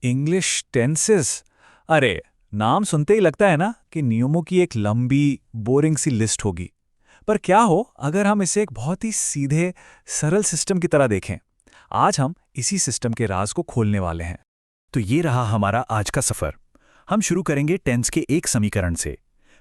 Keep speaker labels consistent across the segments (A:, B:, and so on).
A: English tenses. अरे, नाम सुनते ही लगता है ना कि नियमों की एक लंबी बोरिंग सी लिस्ट होगी। पर क्या हो अगर हम इसे एक बहुत ही सीधे सरल सिस्टम की तरह देखें। आज हम इसी सिस्टम के राज को खोलने वाले हैं। तो ये रहा हमारा आज का सफर। हम शुरू करेंगे टेंस के एक समीकरण से,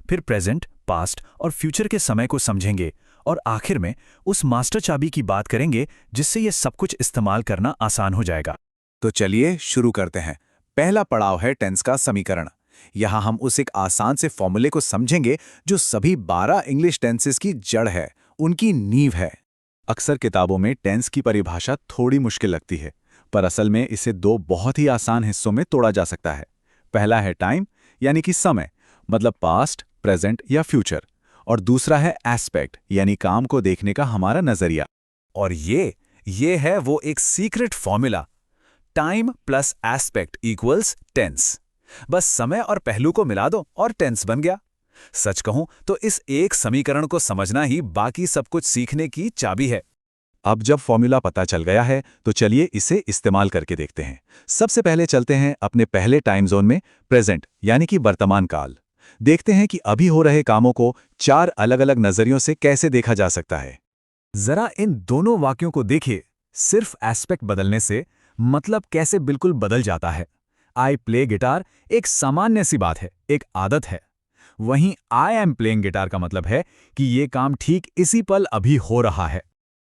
A: फिर प्रेजेंट, पास्ट और फ्यूचर के समय को समझेंगे, और आखिर में उस मास्टर चाबी की बात करेंगे जिससे ये सब कुछ इस्तेमाल करना आसान हो जाएगा।
B: तो चलिए शुरू करते हैं। पहला पड़ाव है टेंस का समीकरण। यहाँ हम उस एक आसान से फॉर्मूले को समझेंगे जो सभी 12 इंग्लिश टेंसेस की जड़ है, उनकी नींव है। अक्सर किताबों में टेंस की परिभाषा थोड़ी मुश्किल लगती है, पर असल में इसे दो बहुत ही आसान हिस्सों में तोड़ा जा सकता है। पहला है टाइम, यानी कि समय, मतलब पास्ट, प्रेजेंट या फ्यूचर। और दूसरा है एस्पेक्ट, यानी काम को देखने का हमारा नजरिया।
A: और ये है वो एक secret formula. Time plus aspect equals tense. बस समय और पहलू को मिला दो और टेंस बन गया। सच कहूं तो इस एक समीकरण को समझना ही बाकी सब कुछ सीखने की चाबी है।
B: अब जब फॉर्मूला पता चल गया है तो चलिए इसे इस्तेमाल करके देखते हैं। सबसे पहले चलते हैं अपने पहले टाइम जोन में, प्रेजेंट यानी कि वर्तमान काल। देखते हैं कि अभी हो रहे कामों को 4 अलग-अलग नजरियों से कैसे देखा जा सकता है।
A: जरा इन दोनों वाक्यों को देखिए। सिर्फ एस्पेक्ट बदलने से मतलब कैसे बिल्कुल बदल जाता है। आई प्ले गिटार एक सामान्य सी बात है, एक आदत है। वहीं आई एम प्लेइंग गिटार का मतलब है कि ये काम ठीक इसी पल अभी हो रहा है।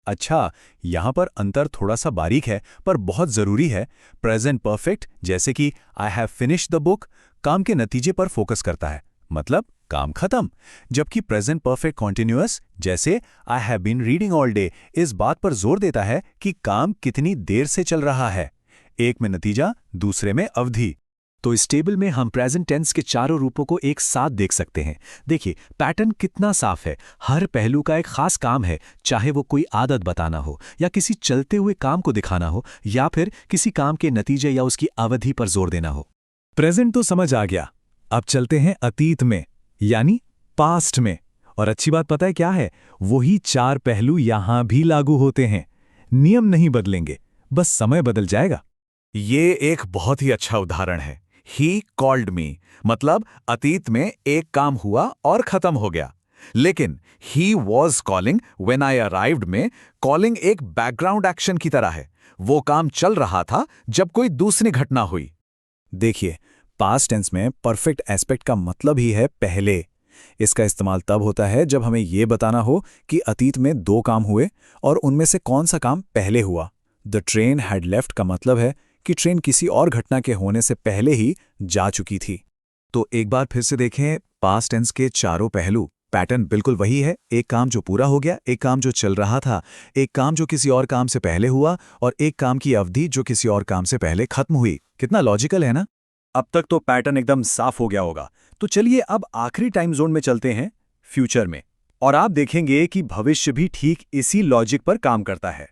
B: अच्छा, यहाँ पर अंतर थोड़ा सा बारीक है पर बहुत जरूरी है। प्रेजेंट परफेक्ट जैसे कि I have finished the book काम के नतीजे पर फोकस करता है, मतलब काम खत्म। जबकि प्रेजेंट परफेक्ट कॉन्टिन्यूअस जैसे I have been reading all day इस बात पर जोर देता है कि काम कितनी देर से चल रहा है। एक में नतीजा, दूसरे में अवधि।
A: तो इस टेबल में हम प्रेजेंट टेंस के चारों रूपों को एक साथ देख सकते हैं। देखिए पैटर्न कितना साफ है। हर पहलू का एक खास काम है, चाहे वो कोई आदत बताना हो या किसी चलते हुए काम को दिखाना हो या फिर किसी काम के नतीजे या उसकी अवधि पर जोर देना हो।
B: प्रेजेंट तो समझ आ गया, अब चलते हैं अतीत में, यानी पास्ट में। और अच्छी बात पता है क्या है? वही 4 पहलू यहां भी लागू होते हैं। नियम नहीं बदलेंगे, बस समय बदल जाएगा।
A: ये एक बहुत ही अच्छा उदाहरण है। ही कॉल्ड मी, मतलब अतीत में एक काम हुआ और खत्म हो गया। लेकिन he was calling when I arrived में कॉलिंग एक बैकग्राउंड एक्शन की तरह है। वो काम चल रहा था जब कोई दूसरी घटना हुई।
B: देखिए, पास्ट टेंस में परफेक्ट एस्पेक्ट का मतलब ही है पहले। इसका इस्तेमाल तब होता है जब हमें यह बताना हो कि अतीत में 2 काम हुए और उनमें से कौन सा काम पहले हुआ। द ट्रेन हैड लेफ्ट का मतलब है कि ट्रेन किसी और घटना के होने से पहले ही जा चुकी थी। तो एक बार फिर से देखें, पास्ट टेंस के चारों पहलू, पैटर्न बिल्कुल वही है। एक काम जो पूरा हो गया, एक काम जो चल रहा था, एक काम जो किसी और काम से पहले हुआ और एक काम की अवधि जो किसी और काम से पहले खत्म हुई। कितना लॉजिकल है ना? अब तक तो पैटर्न एकदम साफ हो गया होगा। तो चलिए अब आखिरी टाइम जोन में चलते हैं, फ्यूचर में। और आप देखेंगे कि भविष्य भी ठीक इसी लॉजिक पर काम करता है।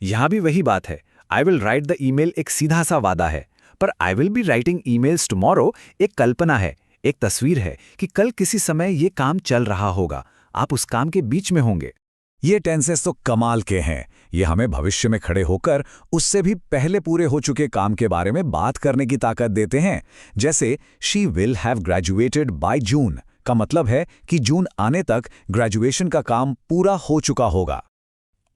A: यहां भी वही बात है। I will write the email एक सीधा सा वादा है, पर I will be writing emails tomorrow एक कल्पना है, एक तस्वीर है कि कल किसी समय ये काम चल रहा होगा, आप उस काम के बीच में होंगे।
B: ये टेंसेस तो कमाल के हैं। ये हमें भविष्य में खड़े होकर उससे भी पहले पूरे हो चुके काम के बारे में बात करने की ताकत देते हैं। जैसे she will have graduated by June का मतलब है कि जून आने तक ग्रेजुएशन का काम पूरा हो चुका होगा।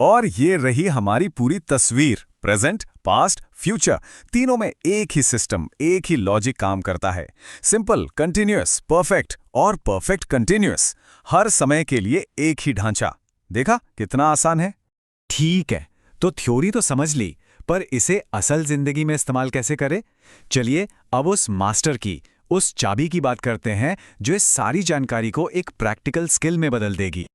B: और ये रही हमारी पूरी तस्वीर। प्रेजेंट, पास्ट, फ्यूचर, तीनों में एक ही सिस्टम, एक ही लॉजिक काम करता है। सिंपल, कंटिन्यूअस, परफेक्ट और परफेक्ट कंटिन्यूअस। हर समय के लिए एक ही ढांचा। देखा कितना आसान है?
A: ठीक है, तो थ्योरी तो समझ ली, पर इसे असल जिंदगी में इस्तेमाल कैसे करें? चलिए अब उस मास्टर की, उस चाबी की बात करते हैं जो इस सारी जानकारी को एक प्रैक्टिकल स्किल में बदल देगी।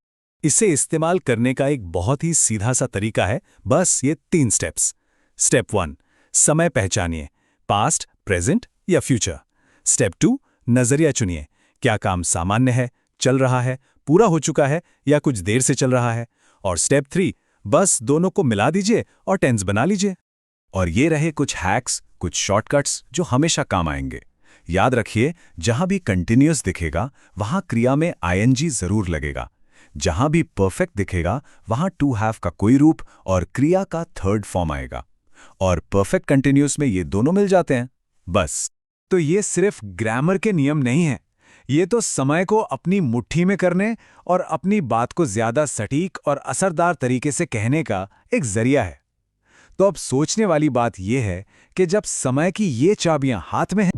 B: इसे इस्तेमाल करने का एक बहुत ही सीधा सा तरीका है, बस ये 3 स्टेप्स। स्टेप 1, समय पहचानिए, पास्ट, प्रेजेंट या फ्यूचर। स्टेप 2, नजरिया चुनिए, क्या काम सामान्य है, चल रहा है, पूरा हो चुका है या कुछ देर से चल रहा है। और स्टेप 3, बस दोनों को मिला दीजिए और टेंस बना लीजिए। और ये रहे कुछ हैक्स, कुछ शॉर्टकट्स जो हमेशा काम आएंगे। याद रखिए, जहां भी कंटिन्यूअस दिखेगा वहां क्रिया में आईएनजी जरूर लगेगा। जहां भी परफेक्ट दिखेगा वहां टू हैव का कोई रूप और क्रिया का थर्ड फॉर्म आएगा। और परफेक्ट कंटिन्यूअस में ये दोनों मिल जाते हैं। बस।
A: तो ये सिर्फ ग्रामर के नियम नहीं हैं, ये तो समय को अपनी मुट्ठी में करने और अपनी बात को ज्यादा सटीक और असरदार तरीके से कहने का एक जरिया है। तो अब सोचने वाली बात यह है कि जब समय की ये चाबियां हाथ में हैं,